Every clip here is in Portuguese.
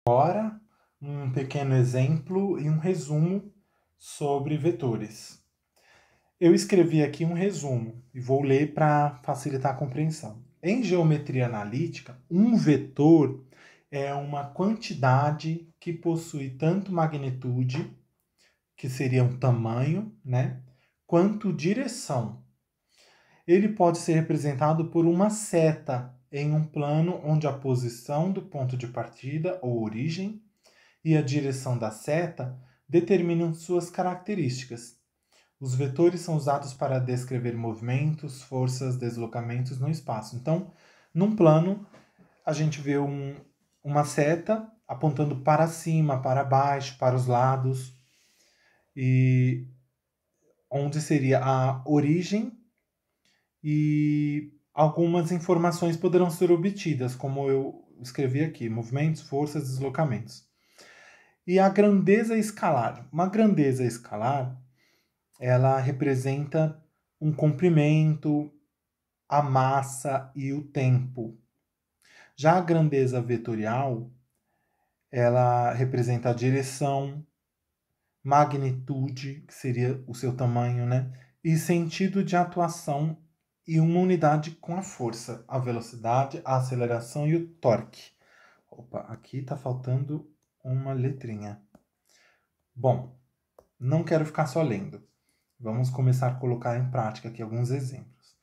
Agora, um pequeno exemplo e um resumo sobre vetores. Eu escrevi aqui um resumo e vou ler para facilitar a compreensão. Em geometria analítica, um vetor é uma quantidade que possui tanto magnitude, que seria um tamanho, né, quanto direção. Ele pode ser representado por uma seta em um plano onde a posição do ponto de partida ou origem e a direção da seta determinam suas características. Os vetores são usados para descrever movimentos, forças, deslocamentos no espaço. Então, num plano, a gente vê uma seta apontando para cima, para baixo, para os lados, e onde seria a origem, e algumas informações poderão ser obtidas, como eu escrevi aqui: movimentos, forças, deslocamentos. E a grandeza escalar. Uma grandeza escalar, ela representa um comprimento, a massa e o tempo. Já a grandeza vetorial, ela representa a direção, magnitude, que seria o seu tamanho, né? E sentido de atuação e uma unidade com a força, a velocidade, a aceleração e o torque. Opa, aqui está faltando uma letrinha. Bom, não quero ficar só lendo. Vamos começar a colocar em prática aqui alguns exemplos.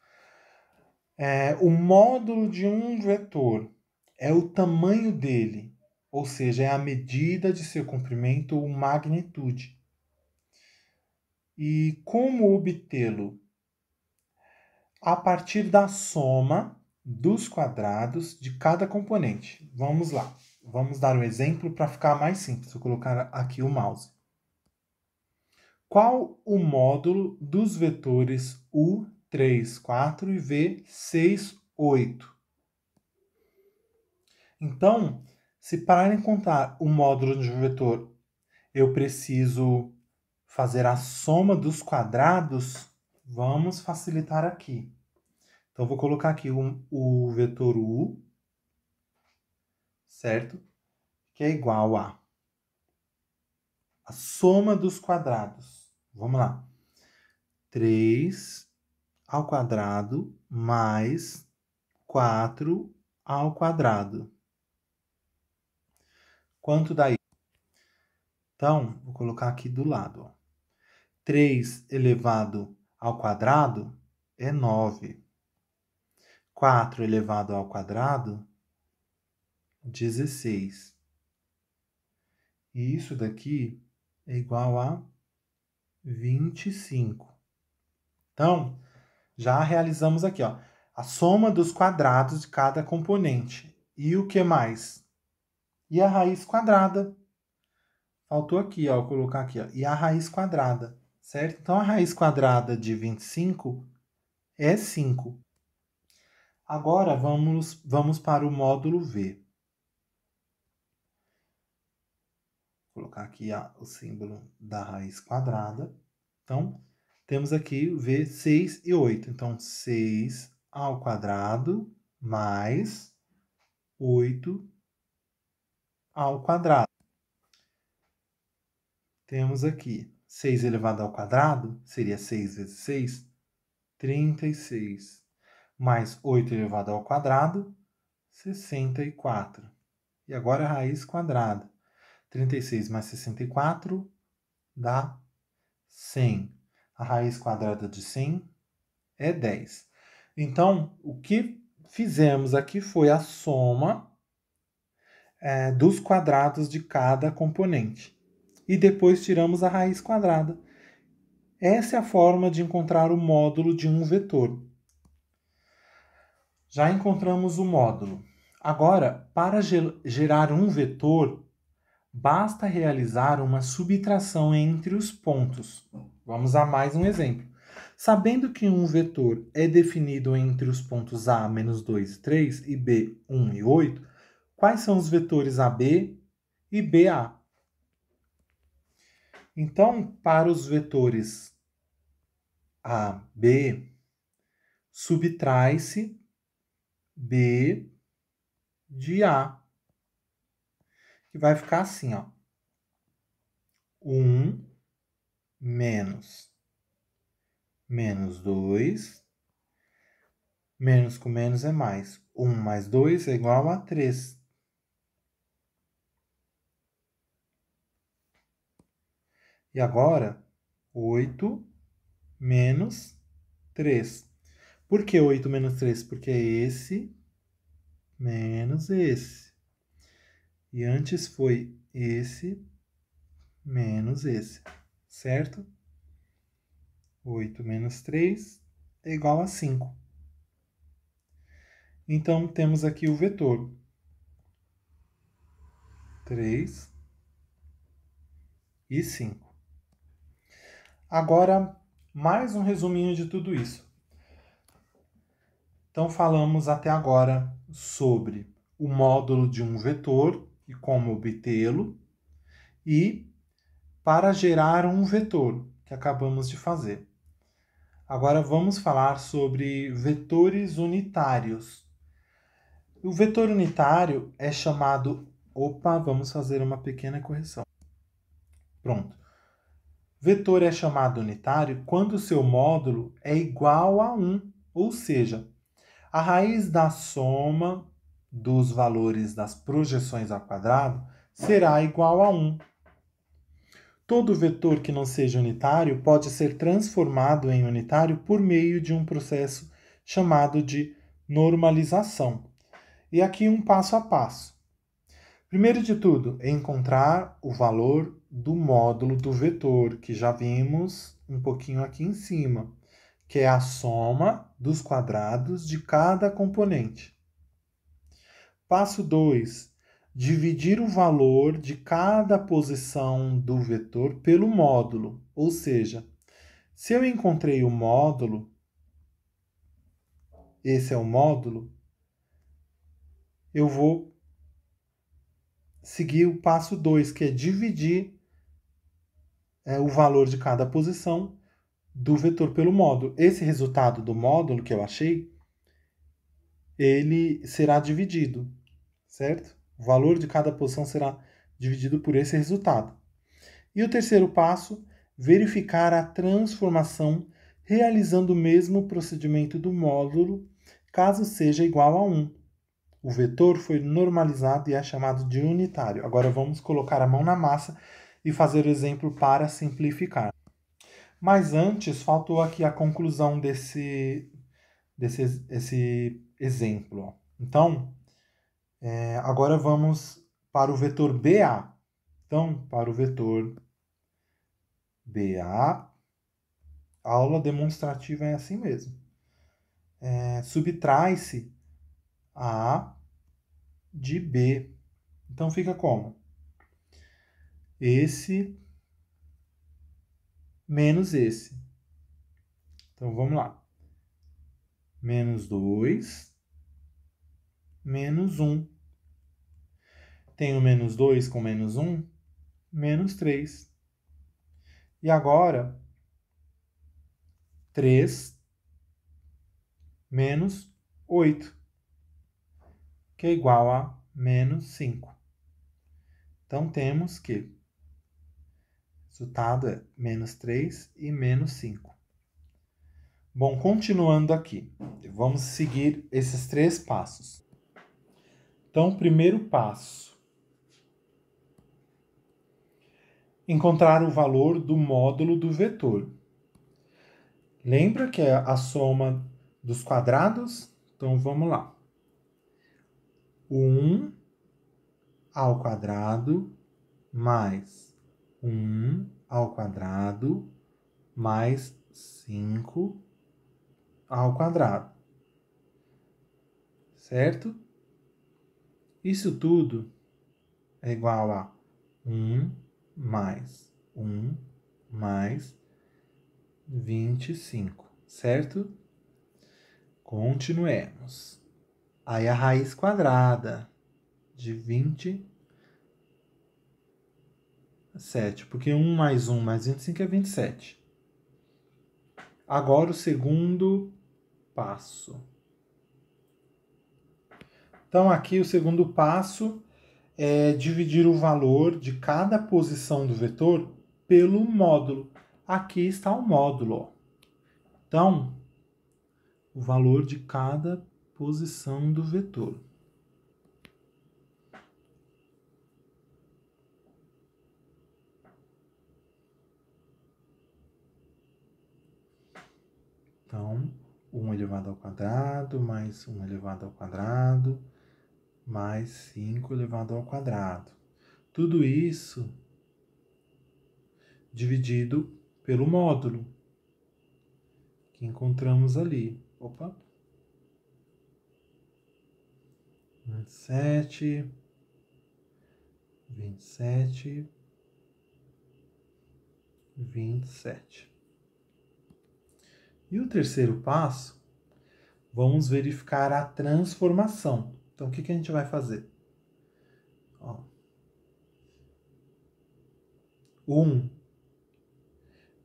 O módulo de um vetor é o tamanho dele, ou seja, é a medida de seu comprimento ou magnitude. E como obtê-lo? A partir da soma dos quadrados de cada componente. Vamos lá. Vamos dar um exemplo para ficar mais simples. Vou colocar aqui o mouse. Qual o módulo dos vetores U, 3, 4 e V, 6, 8? Então, se para encontrar o módulo de um vetor eu preciso fazer a soma dos quadrados, vamos facilitar aqui. Então, vou colocar aqui o vetor U, certo? Que é igual a soma dos quadrados. Vamos lá. 3 ao quadrado mais 4 ao quadrado. Quanto dá isso? Então, vou colocar aqui do lado. Ó. 3 elevado ao quadrado é 9. 4 elevado ao quadrado, 16. E isso daqui é igual a 25. Então, já realizamos aqui, ó, a soma dos quadrados de cada componente. E o que mais? E a raiz quadrada. Faltou aqui, ó, vou colocar aqui, ó, e a raiz quadrada, certo? Então, a raiz quadrada de 25 é 5. Agora, vamos para o módulo V. Vou colocar aqui o símbolo da raiz quadrada. Então, temos aqui V, 6 e 8. Então, 6 ao quadrado mais 8 ao quadrado. Temos aqui 6 elevado ao quadrado, seria 6 vezes 6, 36. Mais 8 elevado ao quadrado, 64. E agora a raiz quadrada. 36 mais 64 dá 100. A raiz quadrada de 100 é 10. Então, o que fizemos aqui foi a soma dos quadrados de cada componente. E depois tiramos a raiz quadrada. Essa é a forma de encontrar o módulo de um vetor. Já encontramos o módulo. Agora, para gerar um vetor, basta realizar uma subtração entre os pontos. Vamos a mais um exemplo. Sabendo que um vetor é definido entre os pontos A, menos 2 e 3, e B, 1 e 8, quais são os vetores AB e BA? Então, para os vetores AB, subtrai-se B de A. que vai ficar assim, ó. 1 menos 2, menos com menos é mais. 1 mais 2 é igual a 3. E agora, 8 menos 3. Por que 8 menos 3? Porque é esse menos esse. E antes foi esse menos esse, certo? 8 menos 3 é igual a 5. Então, temos aqui o vetor 3 e 5. Agora, mais um resuminho de tudo isso. Então, falamos até agora sobre o módulo de um vetor e como obtê-lo, e para gerar um vetor, que acabamos de fazer. Agora vamos falar sobre vetores unitários. O vetor unitário é chamado... Opa, vamos fazer uma pequena correção. Pronto. Vetor é chamado unitário quando seu módulo é igual a 1, ou seja, a raiz da soma dos valores das projeções ao quadrado será igual a 1. Todo vetor que não seja unitário pode ser transformado em unitário por meio de um processo chamado de normalização. E aqui um passo a passo. Primeiro de tudo, é encontrar o valor do módulo do vetor, que já vimos um pouquinho aqui em cima, que é a soma dos quadrados de cada componente. Passo 2. Dividir o valor de cada posição do vetor pelo módulo. Ou seja, se eu encontrei o módulo, esse é o módulo, eu vou seguir o passo 2, que é dividir o valor de cada posição do vetor pelo módulo. Esse resultado do módulo que eu achei, ele será dividido, certo? O valor de cada posição será dividido por esse resultado. E o terceiro passo, verificar a transformação realizando o mesmo procedimento do módulo, caso seja igual a 1. O vetor foi normalizado e é chamado de unitário. Agora vamos colocar a mão na massa e fazer o exemplo para simplificar. Mas antes, faltou aqui a conclusão desse exemplo. Então, agora vamos para o vetor BA. Então, para o vetor BA, a aula demonstrativa é assim mesmo. Subtrai-se A de B. Então fica como? Esse menos esse. Então vamos lá. Menos 2, menos 1. Tenho menos 2 com menos 1, menos 3. E agora, 3 menos 8, que é igual a menos 5. Então temos que o resultado é menos 3 e menos 5. Bom, continuando aqui, vamos seguir esses 3 passos. Então, primeiro passo: encontrar o valor do módulo do vetor. Lembra que é a soma dos quadrados? Então, vamos lá. 1 ao quadrado mais 1 ao quadrado mais 5 ao quadrado. Certo? Isso tudo é igual a 1 mais 1 mais 25, certo? Continuemos. Aí a raiz quadrada de 27, porque 1 mais 1 mais 25 é 27. Agora o segundo passo. Então aqui o segundo passo é dividir o valor de cada posição do vetor pelo módulo. Aqui está o módulo. Ó. Então, o valor de cada posição do vetor. Então, 1 elevado ao quadrado, mais 1 elevado ao quadrado, mais 5 elevado ao quadrado. Tudo isso dividido pelo módulo que encontramos ali. Opa! 27, 27, 27. E o terceiro passo, vamos verificar a transformação. Então, o que a gente vai fazer? Ó, 1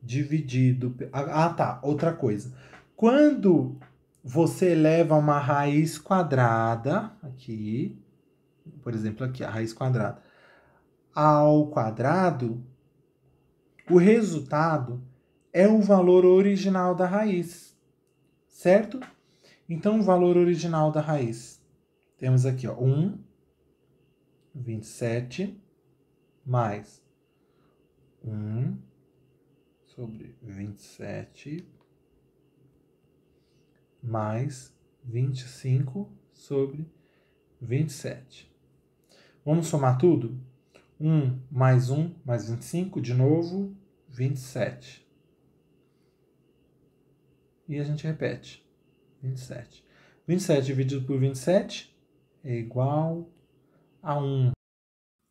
dividido... Ah, tá. Outra coisa. Quando você eleva uma raiz quadrada, aqui, por exemplo, aqui, a raiz quadrada, ao quadrado, o resultado é o valor original da raiz, certo? Então, o valor original da raiz, temos aqui, ó, 1, 27, mais 1 sobre 27, mais 25 sobre 27. Vamos somar tudo? 1 mais 1 mais 25, de novo, 27. E a gente repete. 27. 27 dividido por 27 é igual a 1.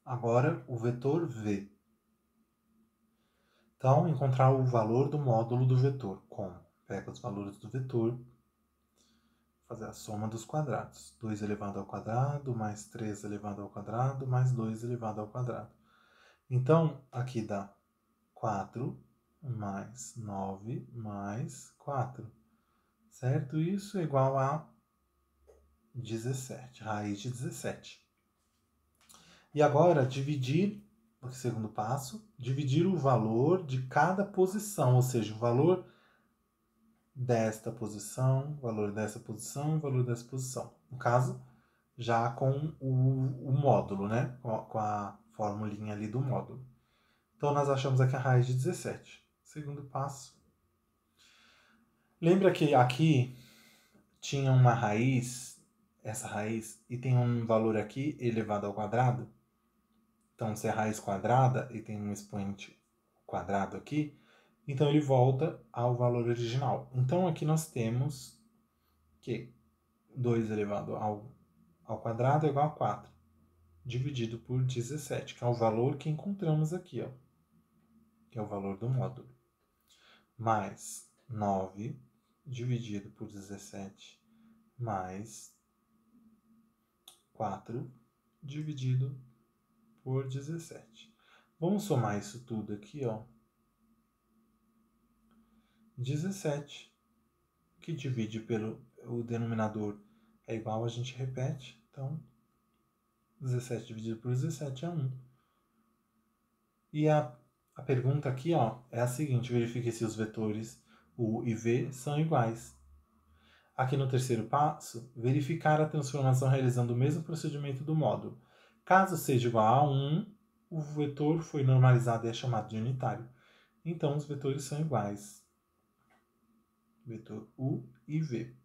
Agora, o vetor V. Então, encontrar o valor do módulo do vetor. Como? Pega os valores do vetor, fazer a soma dos quadrados. 2 elevado ao quadrado, mais 3 elevado ao quadrado, mais 2 elevado ao quadrado. Então, aqui dá 4 mais 9 mais 4. Certo? Isso é igual a 17, raiz de 17. E agora, dividir, o segundo passo, dividir o valor de cada posição, ou seja, o valor desta posição, o valor dessa posição, o valor dessa posição. No caso, já com o módulo, né? Com a formulinha ali do módulo. Então, nós achamos aqui a raiz de 17. Segundo passo. Lembra que aqui tinha uma raiz, essa raiz, e tem um valor aqui elevado ao quadrado? Então, se é raiz quadrada e tem um expoente quadrado aqui, então ele volta ao valor original. Então, aqui nós temos que 2 elevado ao quadrado é igual a 4, dividido por 17, que é o valor que encontramos aqui, ó, que é o valor do módulo. Mais 9 dividido por 17, mais 4 dividido por 17. Vamos somar isso tudo aqui, ó. 17, que divide pelo o denominador é igual, a gente repete. Então, 17 dividido por 17 é 1. E a pergunta aqui, ó, é a seguinte: verifique se os vetores U e V são iguais. Aqui no terceiro passo, verificar a transformação realizando o mesmo procedimento do módulo. Caso seja igual a 1, o vetor foi normalizado e é chamado de unitário. Então, os vetores são iguais. Vetor U e V.